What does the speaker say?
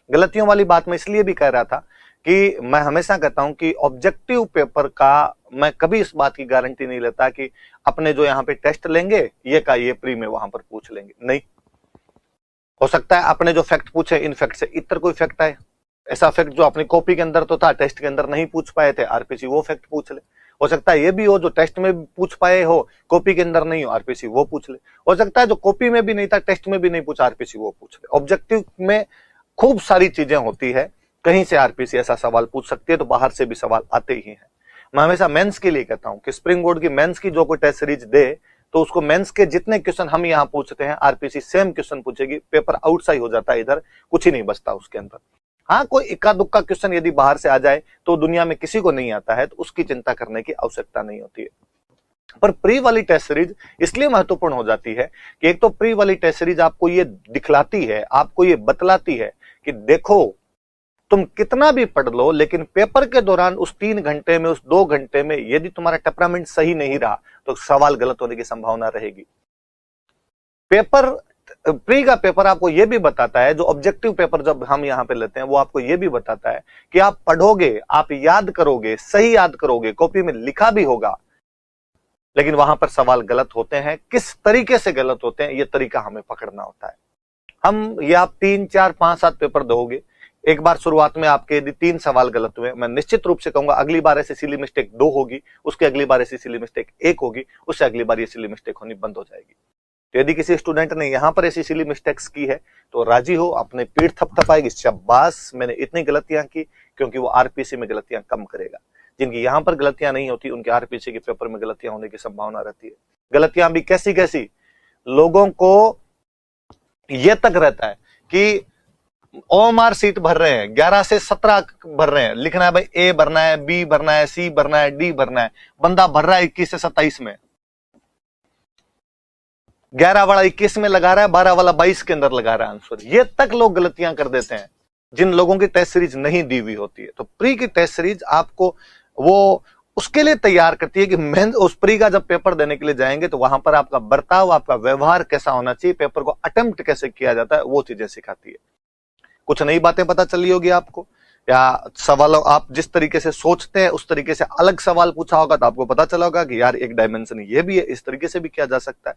गलतियों वाली बात मैं इसलिए भी कह रहा था कि मैं हमेशा कहता हूं कि ऑब्जेक्टिव पेपर का मैं कभी इस बात की गारंटी नहीं लेता कि अपने जो यहाँ पे टेस्ट लेंगे ये का ये प्री में वहां पर पूछ लेंगे। नहीं, हो सकता है अपने जो फैक्ट पूछे इन फैक्ट से इतर कोई फैक्ट आए, ऐसा फैक्ट जो अपनी कॉपी के अंदर तो था टेस्ट के अंदर नहीं पूछ पाए थे, आरपीसी वो फैक्ट पूछ ले। हो सकता है ये भी हो जो टेस्ट में पूछ पाए हो कॉपी के अंदर नहीं हो, आरपीसी वो पूछ ले। हो सकता है जो कॉपी में भी नहीं था टेस्ट में भी नहीं पूछा, आरपीसी वो पूछ ले। ऑब्जेक्टिव में खूब सारी चीजें होती है, कहीं से आरपीसी ऐसा सवाल पूछ सकती है तो बाहर से भी सवाल आते ही हैं। मैं हमेशा मेंस के लिए कहता हूं कि स्प्रिंग बोर्ड की मेंस की जो कोई टेस्ट सीरीज दे तो उसको मेंस के जितने क्वेश्चन हम यहां पूछते हैं आरपीसी सेम क्वेश्चन पूछेगी, पेपर आउटसाइड हो जाता है, इधर कुछ ही नहीं बचता उसके अंदर। हाँ, कोई इक्का दुक्का क्वेश्चन यदि बाहर से आ जाए तो दुनिया में किसी को नहीं आता है तो उसकी चिंता करने की आवश्यकता नहीं होती है। पर प्री वाली टेस्ट सीरीज इसलिए महत्वपूर्ण हो जाती है कि एक तो प्री वाली टेस्ट सीरीज आपको ये दिखलाती है, आपको ये बतलाती है कि देखो तुम कितना भी पढ़ लो लेकिन पेपर के दौरान उस 3 घंटे में, उस 2 घंटे में यदि तुम्हारा टेम्परामेंट सही नहीं रहा तो सवाल गलत होने की संभावना रहेगी। पेपर प्री का पेपर आपको यह भी बताता है, जो ऑब्जेक्टिव पेपर जब हम यहां पे लेते हैं वो आपको यह भी बताता है कि आप पढ़ोगे, आप याद करोगे, सही याद करोगे, कॉपी में लिखा भी होगा, लेकिन वहां पर सवाल गलत होते हैं। किस तरीके से गलत होते हैं ये तरीका हमें पकड़ना होता है। हम ये आप 3, 4, 5, 7 पेपर दोगे, एक बार शुरुआत में आपके यदि 3 सवाल गलत हुए, मैं निश्चित रूप से कहूंगा अगली बार ऐसी सिली मिस्टेक 2 होगी, उसके अगली बार ऐसी सिली मिस्टेक 1 होगी, उससे अगली बार ये सिली मिस्टेक होनी बंद हो जाएगी। तो यदि किसी स्टूडेंट ने यहां पर ऐसी सिली मिस्टेक्स की है तो राजी हो, अपने पीठ थपथपाएगी, शाबाश मैंने इतनी गलतियां की, क्योंकि वो आरपीसी में गलतियां कम करेगा। जिनकी यहां पर गलतियां नहीं होती उनके आरपीसी के पेपर में गलतियां होने की संभावना रहती है। गलतियां भी कैसी कैसी, लोगों को यह तक रहता है कि ओएमआर सीट भर रहे हैं, 11 से 17 भर रहे हैं, लिखना है भाई ए भरना है, बी भरना है, सी भरना है, डी भरना है, बंदा भर रहा है 21 से 27 में, 11 वाला 21 में लगा रहा है, 12 वाला 22 के अंदर लगा रहा है आंसर। ये तक लोग गलतियां कर देते हैं जिन लोगों की टेस्ट सीरीज नहीं दी हुई होती है। तो प्री की टेस्ट सीरीज आपको वो उसके लिए तैयार करती है कि मैं उस प्री का जब पेपर देने के लिए जाएंगे तो वहां पर आपका बर्ताव, आपका व्यवहार कैसा होना चाहिए, पेपर को अटेम्प्ट कैसे किया जाता है, वो चीजें सिखाती है। कुछ नई बातें पता चली होगी आपको, या सवालों आप जिस तरीके से सोचते हैं उस तरीके से अलग सवाल पूछा होगा तो आपको पता चला होगा कि यार एक डायमेंशन ये भी है, इस तरीके से भी किया जा सकता है।